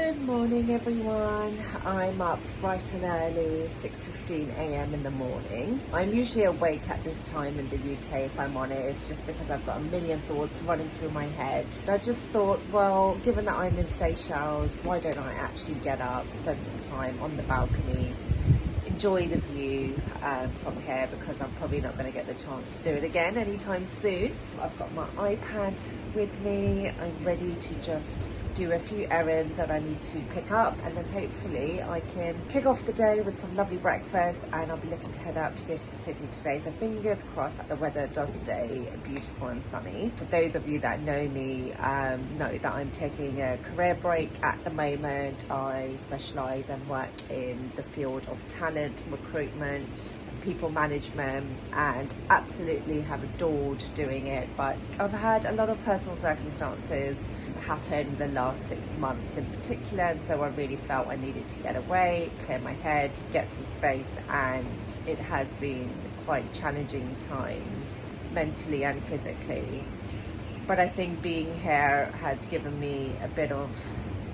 Good morning everyone. I'm up bright and early, 6:15 a.m. in the morning. I'm usually awake at this time in the UK, if I'm honest, just because I've got a million thoughts running through my head. I just thought, well, given that I'm in Seychelles, why don't I actually get up, spend some time on the balcony, enjoy the view from here, because I'm probably not going to get the chance to do it again anytime soon. I've got my iPad with me. I'm ready to just do a few errands that I need to pick up, and then hopefully I can kick off the day with some lovely breakfast, and I'll be looking to head out to go to the city today. So fingers crossed that the weather does stay beautiful and sunny. For those of you that know me, know that I'm taking a career break at the moment. I specialise and work in the field of talent recruitment, people management, and absolutely have adored doing it, but I've had a lot of personal circumstances happen the last 6 months in particular, and so I really felt I needed to get away, clear my head, get some space, and it has been quite challenging times mentally and physically. But I think being here has given me a bit of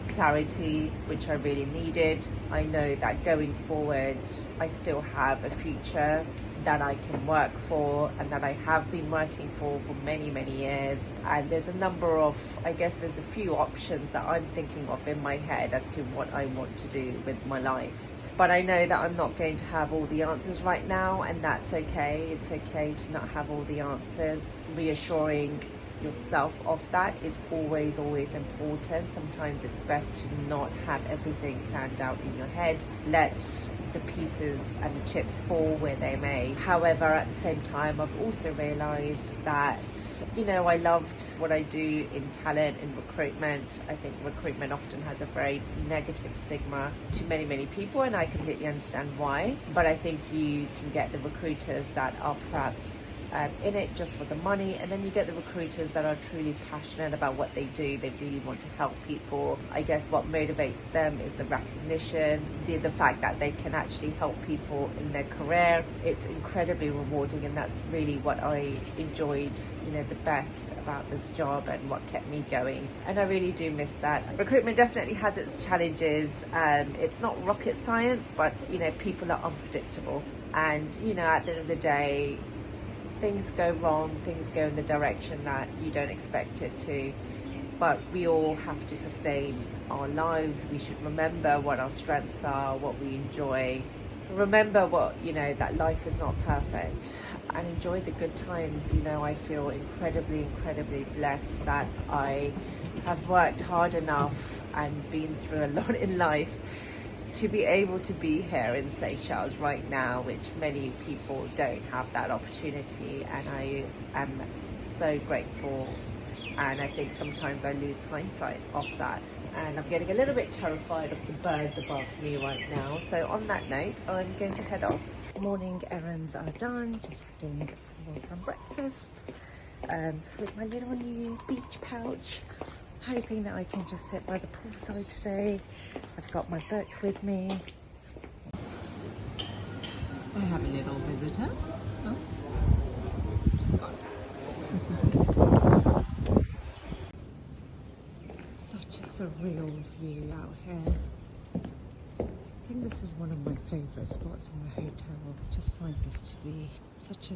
clarity, which I really needed. I know that going forward I still have a future that I can work for, and that I have been working for many years, and there's a number of, I guess there's a few options that I'm thinking of in my head as to what I want to do with my life. But I know that I'm not going to have all the answers right now, and that's okay. It's okay to not have all the answers. Reassuring yourself of that is always important. Sometimes it's best to not have everything planned out in your head. Let the pieces and the chips fall where they may. However, at the same time, I've also realized that, I loved what I do in talent, in recruitment. I think recruitment often has a very negative stigma to many people, and I completely understand why. But I think you can get the recruiters that are perhaps in it just for the money, and then you get the recruiters that are truly passionate about what they do. They really want to help people. I guess what motivates them is the recognition, the fact that they can actually help people in their career. It's incredibly rewarding, and that's really what I enjoyed, the best about this job and what kept me going. And I really do miss that. Recruitment definitely has its challenges. It's not rocket science, but people are unpredictable, and at the end of the day, things go wrong, things go in the direction that you don't expect it to, but we all have to sustain our lives. We should remember what our strengths are, what we enjoy, remember what, that life is not perfect, and enjoy the good times. I feel incredibly blessed that I have worked hard enough and been through a lot in life to be able to be here in Seychelles right now, which many people don't have that opportunity, and I am so grateful. And I think sometimes I lose hindsight of that, and I'm getting a little bit terrified of the birds above me right now. So on that note, I'm going to head off. Morning errands are done, just heading for some breakfast with my little new beach pouch, hoping that I can just sit by the poolside today. I've got my book with me. I have a little visitor. Oh. She's gone. Such a surreal view out here. I think this is one of my favourite spots in the hotel. I just find this to be such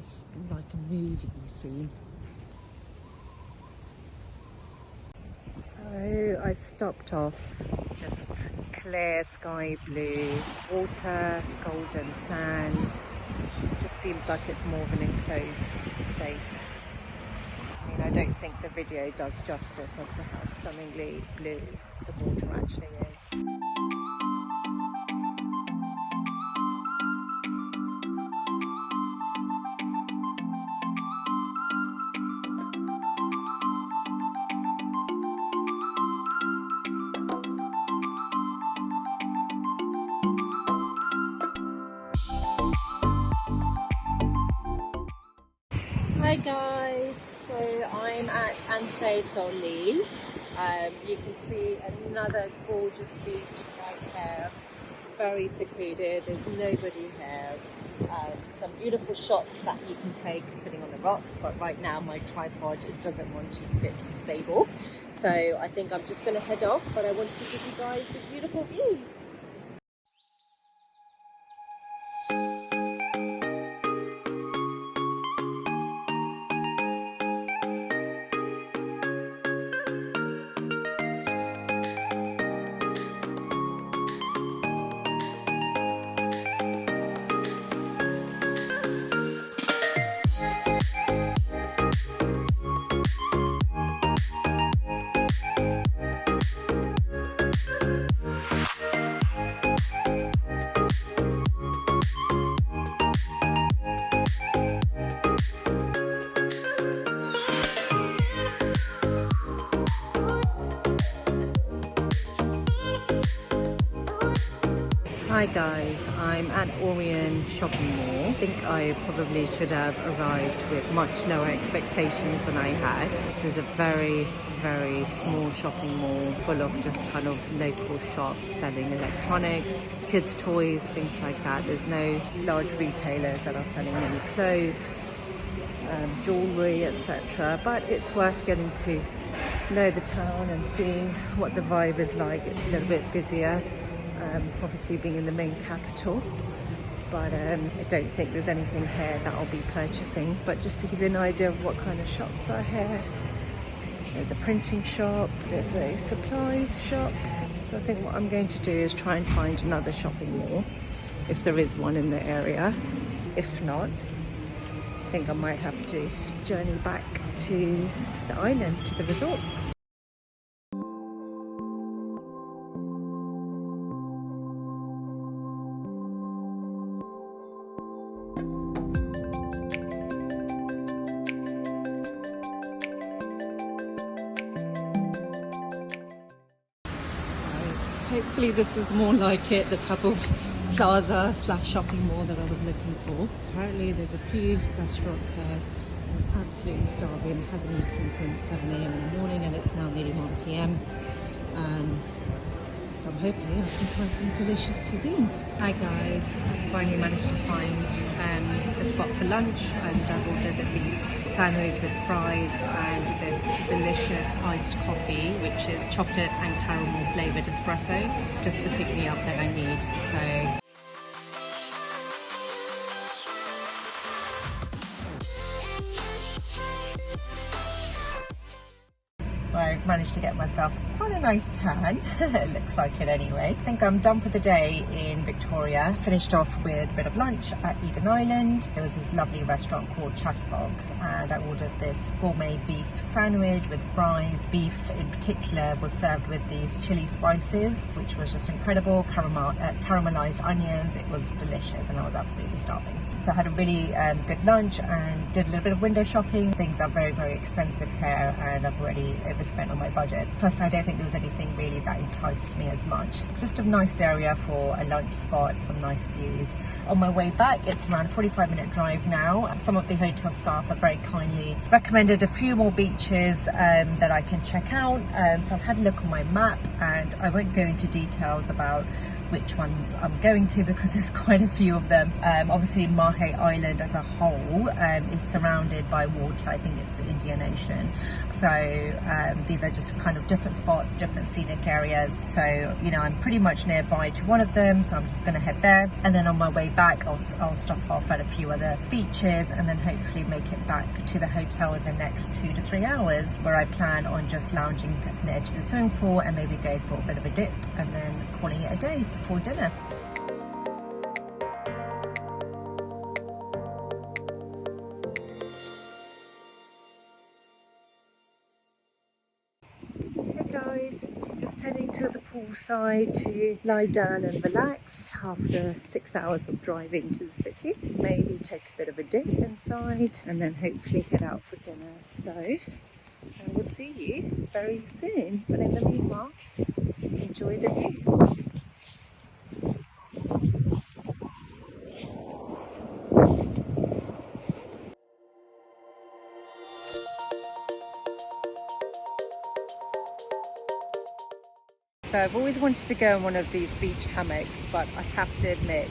like a movie scene. So I've stopped off, just clear sky blue, water, golden sand. It just seems like it's more of an enclosed space. I don't think the video does justice as to how stunningly blue the water actually is. Hi guys, so I'm at Solil. You can see another gorgeous beach right here. very secluded. There's nobody here. Some beautiful shots that you can take sitting on the rocks, but right now my tripod doesn't want to sit stable, so I think I'm just going to head off, but I wanted to give you guys the beautiful view. Hi guys, I'm at Orion shopping mall. I think I probably should have arrived with much lower expectations than I had. This is a very small shopping mall full of just kind of local shops selling electronics, kids' toys, things like that. There's no large retailers that are selling any clothes, jewellery, etc. But it's worth getting to know the town and seeing what the vibe is like. It's a little bit busier. Obviously being in the main capital, but I don't think there's anything here that I'll be purchasing. But just to give you an idea of what kind of shops are here, there's a printing shop, there's a supplies shop. So I think what I'm going to do is try and find another shopping mall if there is one in the area. If not, I think I might have to journey back to the island, to the resort. Hopefully this is more like it, the type of plaza / shopping mall that I was looking for. Apparently there's a few restaurants here. I'm absolutely starving. I haven't eaten since 7 a.m. in the morning and it's now nearly 1 p.m. So I'm hoping I can try some delicious cuisine. Hi guys, I finally managed to find a spot for lunch, and I've ordered a beef sandwich with fries and this delicious iced coffee, which is chocolate and caramel flavoured espresso, just to pick me up that I need. So I've managed to get myself quite a nice tan. It looks like it anyway. I think I'm done for the day in Victoria. Finished off with a bit of lunch at Eden Island. There was this lovely restaurant called Chatterbox, and I ordered this gourmet beef sandwich with fries. Beef in particular was served with these chili spices, which was just incredible. Caramelized onions. It was delicious and I was absolutely starving. So I had a really good lunch and did a little bit of window shopping. Things are very expensive here and I've already overspent on my budget. So I don't think there was anything really that enticed me as much. Just a nice area for a lunch spot, some nice views. On my way back, it's around a 45-minute drive now. Some of the hotel staff have very kindly recommended a few more beaches that I can check out. So I've had a look on my map, and I won't go into details about which ones I'm going to because there's quite a few of them. Obviously Mahe Island as a whole is surrounded by water. I think it's the Indian Ocean. So these are just kind of different spots, different scenic areas. So, you know, I'm pretty much nearby to one of them, so I'm just going to head there. And then on my way back, I'll stop off at a few other beaches and then hopefully make it back to the hotel in the next 2 to 3 hours, where I plan on just lounging near to the swimming pool and maybe going for a bit of a dip and then calling it a day before dinner. Hey guys, just heading to the poolside to lie down and relax after 6 hours of driving to the city. Maybe take a bit of a dip inside and then hopefully head out for dinner. So I will see you very soon, but in the meanwhile, enjoy the view. So I've always wanted to go on one of these beach hammocks, but I have to admit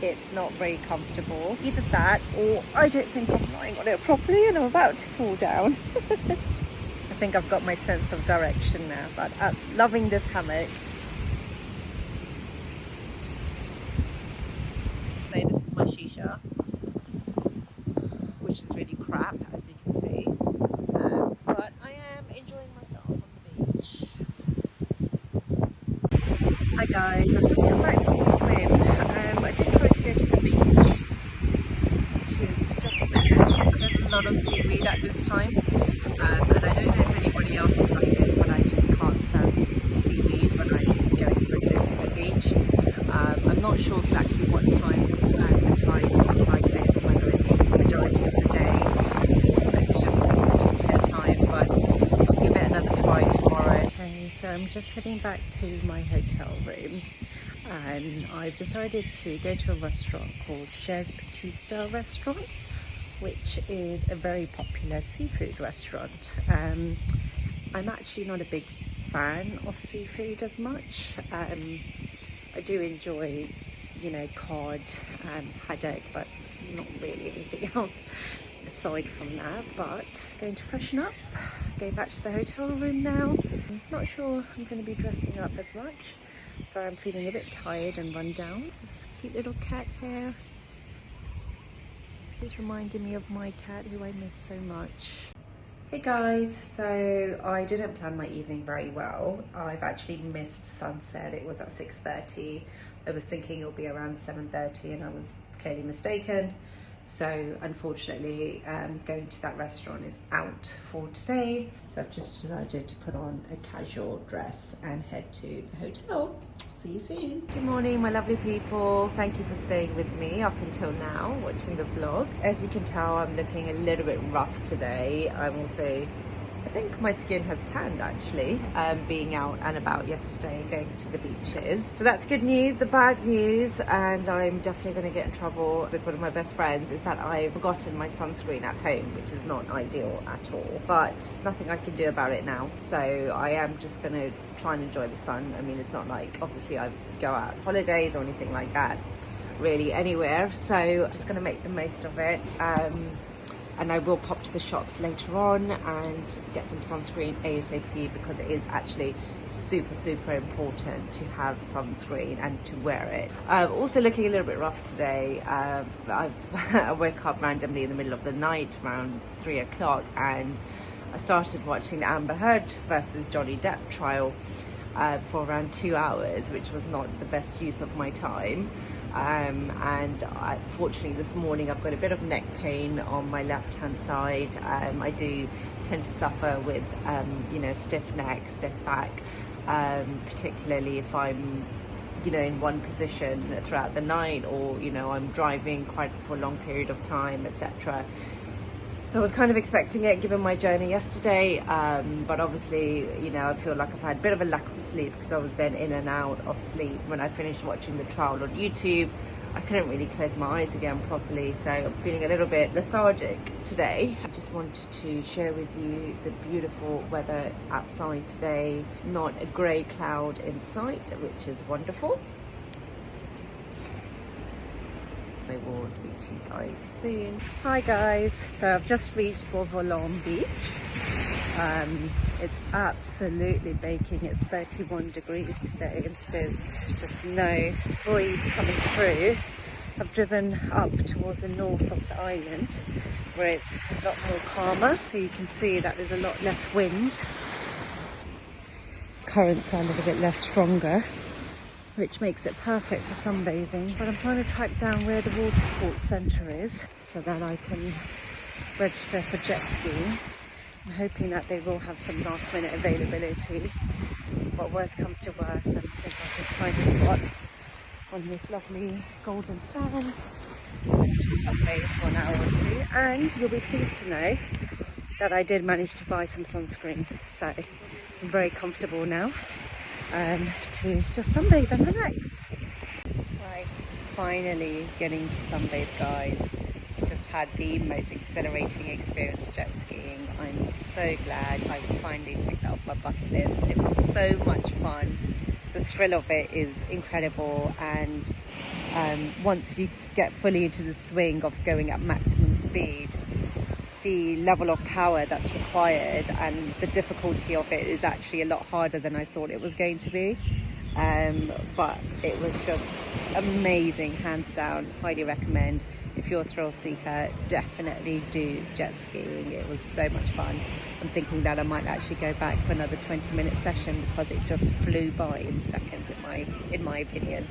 it's not very comfortable. Either that, or I don't think I'm lying on it properly and I'm about to fall down. I think I've got my sense of direction now, but I'm loving this hammock. So this is my shisha, which is really crap, as you can see. But I am enjoying myself on the beach. Hi guys, I've just come back from the swim. I did try to go to the beach, which is just there. There's a lot of seaweed at this time. And I don't know if anybody else is like this, but I just can't stand seaweed when I'm going for a dip at the beach. I'm not sure exactly what time the tide is like this, whether it's the majority of the day or if it's just this particular time, but I'll give it another try tomorrow. Okay, so I'm just heading back to my hotel room and I've decided to go to a restaurant called Chez Batista restaurant, which is a very popular seafood restaurant. I'm actually not a big fan of seafood as much. I do enjoy, you know, cod and haddock, but not really anything else aside from that. But going to freshen up, going back to the hotel room now. I'm not sure I'm going to be dressing up as much, so I'm feeling a bit tired and run down. This cute little cat here. She's reminding me of my cat, who I miss so much. Hey guys, so I didn't plan my evening very well. I've actually missed sunset. It was at 6:30. I was thinking it'll be around 7:30 and I was clearly mistaken. So unfortunately, going to that restaurant is out for today. So I've just decided to put on a casual dress and head to the hotel. See you soon. Good morning, my lovely people. Thank you for staying with me up until now, watching the vlog. As you can tell, I'm looking a little bit rough today. I think my skin has tanned actually, being out and about yesterday, going to the beaches. So that's good news. The bad news, and I'm definitely going to get in trouble with one of my best friends, is that I've forgotten my sunscreen at home, which is not ideal at all. But nothing I can do about it now. So I am just going to try and enjoy the sun. I mean, it's not like obviously I go out holidays or anything like that, really anywhere. So I'm just going to make the most of it. And I will pop to the shops later on and get some sunscreen ASAP, because it is actually super important to have sunscreen and to wear it. Also looking a little bit rough today. I woke up randomly in the middle of the night around 3 o'clock and I started watching the Amber Heard versus Johnny Depp trial for around 2 hours, which was not the best use of my time. Fortunately this morning I've got a bit of neck pain on my left hand side. I do tend to suffer with you know, stiff neck, stiff back, particularly if I'm, you know, in one position throughout the night, or you know, I'm driving quite for a long period of time, etc. So I was kind of expecting it given my journey yesterday, but obviously, you know, I feel like I've had a bit of a lack of sleep because I was then in and out of sleep. When I finished watching the trial on YouTube, I couldn't really close my eyes again properly, so I'm feeling a little bit lethargic today. I just wanted to share with you the beautiful weather outside today. Not a grey cloud in sight, which is wonderful. I will speak to you guys soon. Hi guys, so I've just reached Bourg-Volon Beach. It's absolutely baking. It's 31 degrees today and there's just no breeze coming through. I've driven up towards the north of the island where it's a lot more calmer. So you can see that there's a lot less wind. Currents are a little bit less stronger, which makes it perfect for sunbathing. But I'm trying to track down where the water sports centre is so that I can register for jet skiing. I'm hoping that they will have some last minute availability. But worst comes to worst, then I think I'll just find a spot on this lovely golden sand and just sunbathe for an hour or two. And you'll be pleased to know that I did manage to buy some sunscreen. So I'm very comfortable now. To just sunbathe and relax. Right, finally getting to sunbathe, guys. I just had the most exhilarating experience jet skiing. I'm so glad I finally ticked that off my bucket list. It was so much fun. the thrill of it is incredible, and once you get fully into the swing of going at maximum speed, the level of power that's required and the difficulty of it is actually a lot harder than I thought it was going to be. But it was just amazing, hands down. Highly recommend. If you're a thrill seeker, definitely do jet skiing. It was so much fun. I'm thinking that I might actually go back for another 20-minute session because it just flew by in seconds, in my opinion.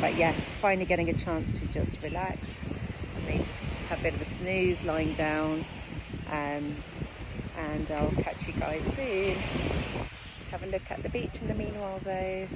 But yes, finally getting a chance to just relax and maybe just have a bit of a snooze lying down. And I'll catch you guys soon. Have a look at the beach in the meanwhile though.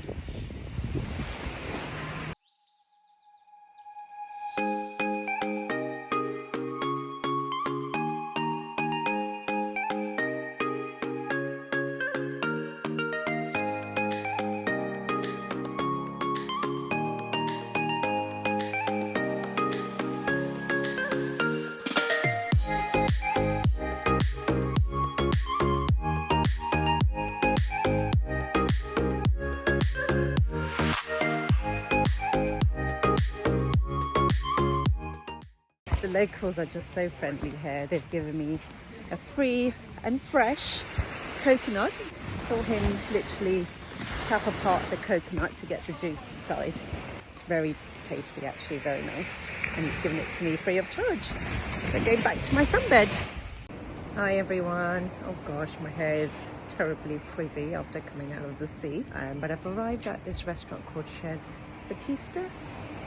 The locals are just so friendly here. They've given me a free and fresh coconut. Saw him literally tap apart the coconut to get the juice inside. It's very tasty, actually, very nice. And he's given it to me free of charge. So going back to my sunbed. Hi everyone. Oh gosh, my hair is terribly frizzy after coming out of the sea. But I've arrived at this restaurant called Chez Batista.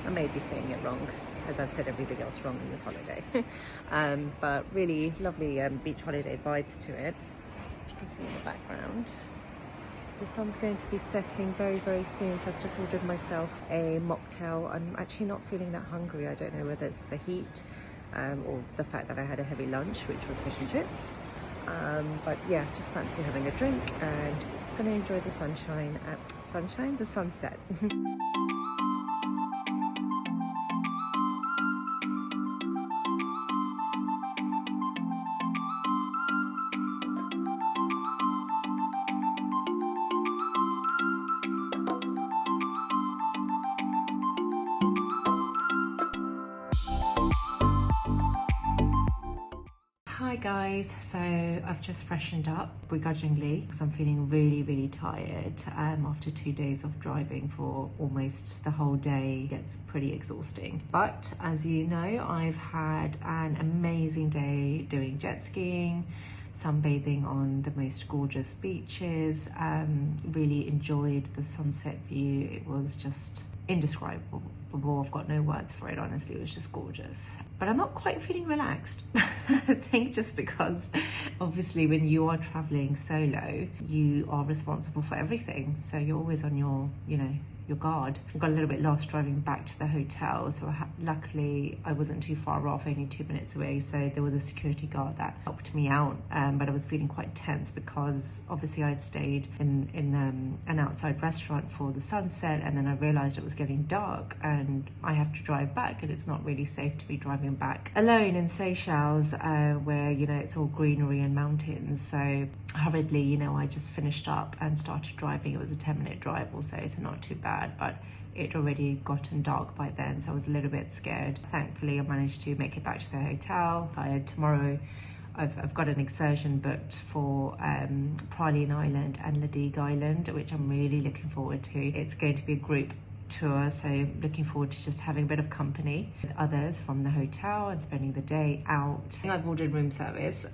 I may be saying it wrong, as I've said everything else wrong in this holiday. But really lovely beach holiday vibes to it. As you can see in the background. The sun's going to be setting very, very soon, so I've just ordered myself a mocktail. I'm actually not feeling that hungry. I don't know whether it's the heat or the fact that I had a heavy lunch, which was fish and chips. But yeah, just fancy having a drink and I'm gonna enjoy the sunshine, the sunset. Hi guys, so I've just freshened up begrudgingly because I'm feeling really, really tired after 2 days of driving for almost the whole day. It gets pretty exhausting. But as you know, I've had an amazing day doing jet skiing, sunbathing on the most gorgeous beaches, really enjoyed the sunset view. It was just indescribable. I've got no words for it, honestly. It was just gorgeous. But I'm not quite feeling relaxed. I think just because obviously when you are traveling solo, you are responsible for everything. So you're always on your, your guard. I got a little bit lost driving back to the hotel, so luckily I wasn't too far off, only 2 minutes away, so there was a security guard that helped me out, but I was feeling quite tense because obviously I'd stayed in an outside restaurant for the sunset, and then I realized it was getting dark and I have to drive back, and it's not really safe to be driving back alone in Seychelles, where it's all greenery and mountains. So hurriedly, I just finished up and started driving. It was a 10-minute drive or so not too bad, but it already gotten dark by then, so I was a little bit scared. Thankfully I managed to make it back to the hotel. Tomorrow I've got an excursion booked for Mahe Island and Ladigue Island, which I'm really looking forward to. It's going to be a group tour, so looking forward to just having a bit of company with others from the hotel and spending the day out. I've ordered room service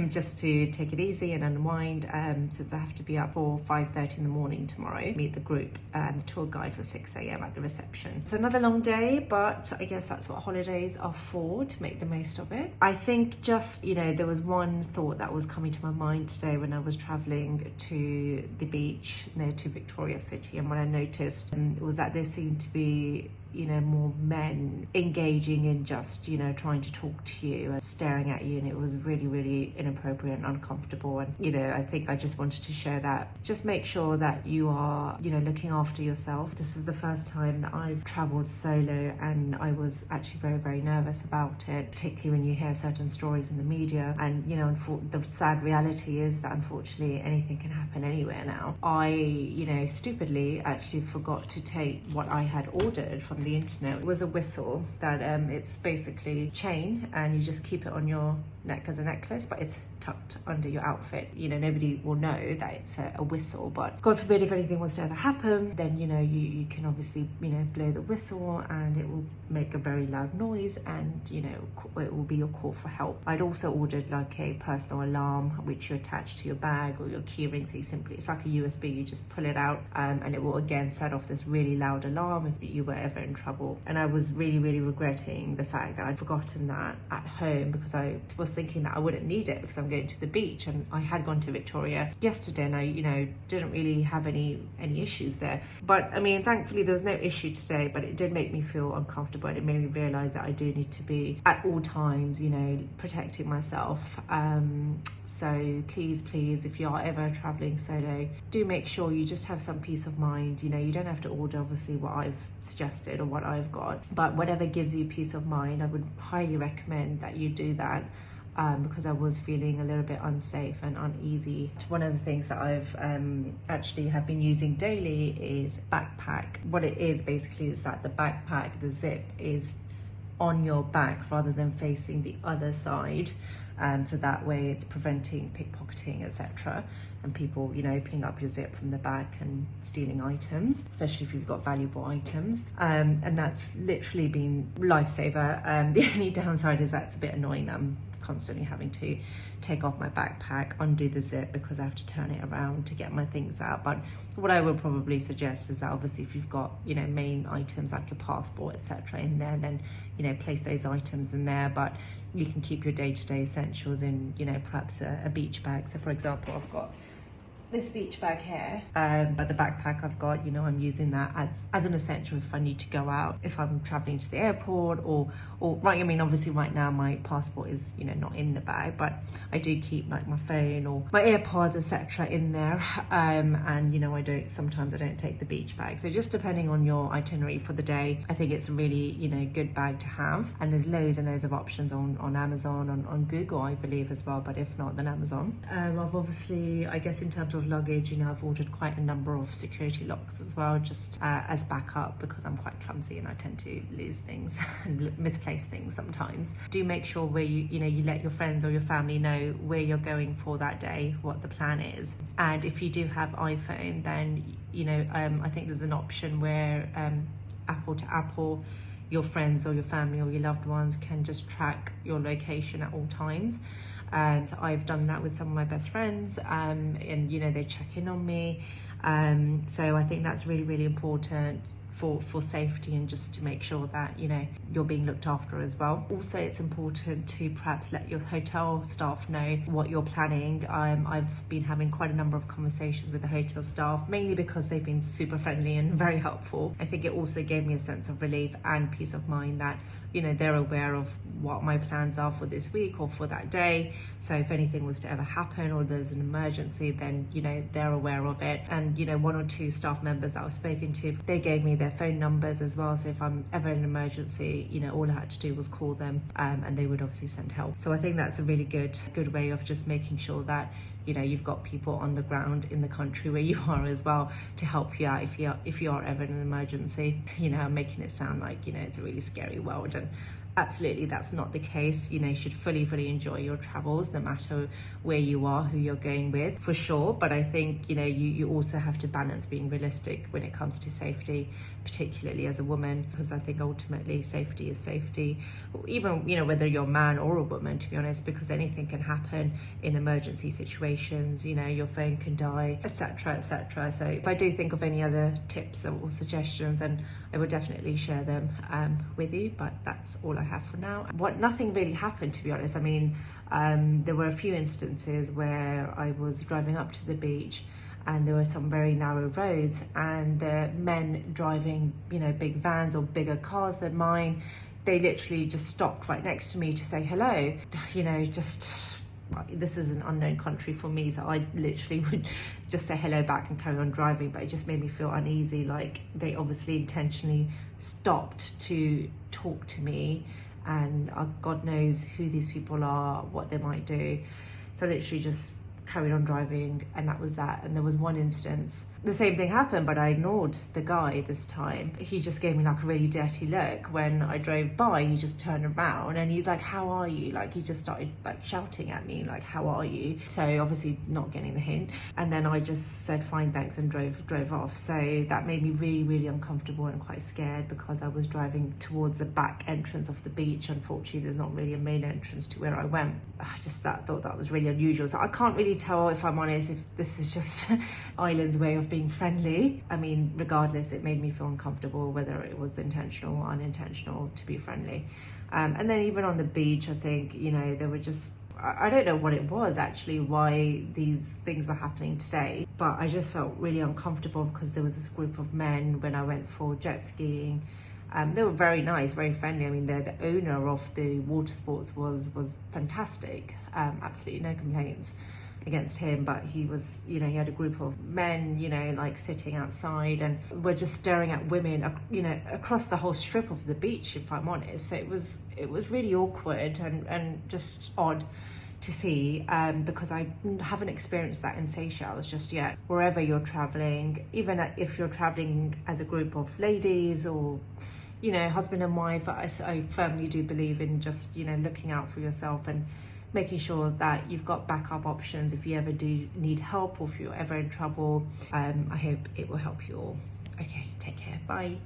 just to take it easy and unwind, since I have to be up for 5:30 in the morning tomorrow, meet the group and the tour guide for 6 a.m. at the reception. So another long day, but I guess that's what holidays are for, to make the most of it. I think just, there was one thought that was coming to my mind today when I was traveling to the beach near to Victoria City, and what I noticed was that there seemed to be you know, more men engaging in just, you know, trying to talk to you and staring at you, and it was really, really inappropriate and uncomfortable. And, you know, I think I just wanted to share that. Just make sure that you are, you know, looking after yourself. This is the first time that I've traveled solo, and I was actually very, very nervous about it, particularly when you hear certain stories in the media. And, you know, the sad reality is that unfortunately anything can happen anywhere now. I, you know, stupidly actually forgot to take what I had ordered from the internet. It was a whistle that it's basically chain, and you just keep it on your neck as a necklace, but it's tucked under your outfit. You know, nobody will know that it's a whistle, but God forbid if anything was to ever happen, then, you know, you can obviously, you know, blow the whistle and it will make a very loud noise, and, you know, it will be your call for help. I'd also ordered like a personal alarm which you attach to your bag or your keyring, so it's like a USB, you just pull it out and it will again set off this really loud alarm if you were ever in trouble. And I was really, really regretting the fact that I'd forgotten that at home, because I was thinking that I wouldn't need it because I'm going to the beach, and I had gone to Victoria yesterday and I, you know, didn't really have any issues there. But I mean, thankfully there was no issue today, but it did make me feel uncomfortable, and it made me realize that I do need to be at all times, you know, protecting myself. So please, if you are ever traveling solo, do make sure you just have some peace of mind. You know, you don't have to order obviously what I've suggested or what I've got, but whatever gives you peace of mind, I would highly recommend that you do that. Because I was feeling a little bit unsafe and uneasy. One of the things that I've actually have been using daily is backpack. What it is basically is that the backpack, the zip is on your back rather than facing the other side. So that way it's preventing pickpocketing, etc. and people, you know, opening up your zip from the back and stealing items, especially if you've got valuable items. And that's literally been lifesaver. The only downside is that's a bit annoying that I'm constantly having to take off my backpack, undo the zip because I have to turn it around to get my things out. But what I would probably suggest is that obviously if you've got, you know, main items like your passport, etc. in there, then, you know, place those items in there. But you can keep your day-to-day essentials in, you know, perhaps a beach bag. So for example, I've got this beach bag here, but the backpack I've got, you know, I'm using that as an essential if I need to go out, if I'm traveling to the airport or right, I mean, obviously right now my passport is, you know, not in the bag, but I do keep like my phone or my AirPods, etc. in there. And, you know, sometimes I don't take the beach bag. So just depending on your itinerary for the day, I think it's a really, you know, good bag to have. And there's loads and loads of options on Amazon, on Google, I believe as well, but if not, then Amazon. I've obviously, I guess in terms of luggage, you know, I've ordered quite a number of security locks as well, just as backup, because I'm quite clumsy and I tend to lose things and misplace things sometimes. Do make sure where you know, you let your friends or your family know where you're going for that day, what the plan is. And if you do have iPhone, then, you know, I think there's an option where Apple to Apple, your friends or your family or your loved ones can just track your location at all times. So I've done that with some of my best friends, and, you know, they check in on me. So I think that's really, really important for safety, and just to make sure that, you know, you're being looked after as well. Also, it's important to perhaps let your hotel staff know what you're planning. I've been having quite a number of conversations with the hotel staff, mainly because they've been super friendly and very helpful. I think it also gave me a sense of relief and peace of mind that, you know, they're aware of what my plans are for this week or for that day. So if anything was to ever happen or there's an emergency, then, you know, they're aware of it. And, you know, one or two staff members that I've spoken to, they gave me their phone numbers as well. So if I'm ever in an emergency, you know, all I had to do was call them, and they would obviously send help. So I think that's a really good way of just making sure that, you know, you've got people on the ground in the country where you are as well to help you out if you are ever in an emergency. You know, I'm making it sound like, you know, it's a really scary world, and absolutely that's not the case. You know, you should fully enjoy your travels, no matter where you are, who you're going with, for sure. But I think, you know, you also have to balance being realistic when it comes to safety, particularly as a woman, because I think ultimately safety is safety, even, you know, whether you're a man or a woman, to be honest, because anything can happen in emergency situations. You know, your phone can die, etc. So if I do think of any other tips or suggestions, then I will definitely share them with you, but that's all I have for now. Nothing really happened, to be honest. I mean, there were a few instances where I was driving up to the beach and there were some very narrow roads, and the men driving, you know, big vans or bigger cars than mine, they literally just stopped right next to me to say hello. You know, just, this is an unknown country for me, so I literally would just say hello back and carry on driving, but it just made me feel uneasy, like they obviously intentionally stopped to talk to me, and God knows who these people are, what they might do. So I literally just carried on driving, and that was that. And there was one instance, the same thing happened, but I ignored the guy this time. He just gave me like a really dirty look. When I drove by, he just turned around and he's like, how are you? Like, he just started like shouting at me, like, how are you? So obviously not getting the hint. And then I just said fine, thanks, and drove off. So that made me really, really uncomfortable and quite scared, because I was driving towards the back entrance of the beach. Unfortunately, there's not really a main entrance to where I went. I just thought that was really unusual. So I can't really tell, if I'm honest, if this is just Island's way of being friendly. I mean, regardless, it made me feel uncomfortable, whether it was intentional or unintentional to be friendly. And then even on the beach, I think, you know, there were just, I don't know what it was actually, why these things were happening today, but I just felt really uncomfortable because there was this group of men when I went for jet skiing. They were very nice, very friendly. I mean, the owner of the water sports was fantastic. Absolutely no complaints against him, but he was, you know, he had a group of men, you know, like sitting outside, and we're just staring at women, you know, across the whole strip of the beach, if I'm honest. So it was really awkward and just odd to see, because I haven't experienced that in Seychelles just yet. Wherever you're traveling, even if you're traveling as a group of ladies or, you know, husband and wife, I firmly do believe in just, you know, looking out for yourself and making sure that you've got backup options if you ever do need help, or if you're ever in trouble. I hope it will help you all. Okay, take care, bye.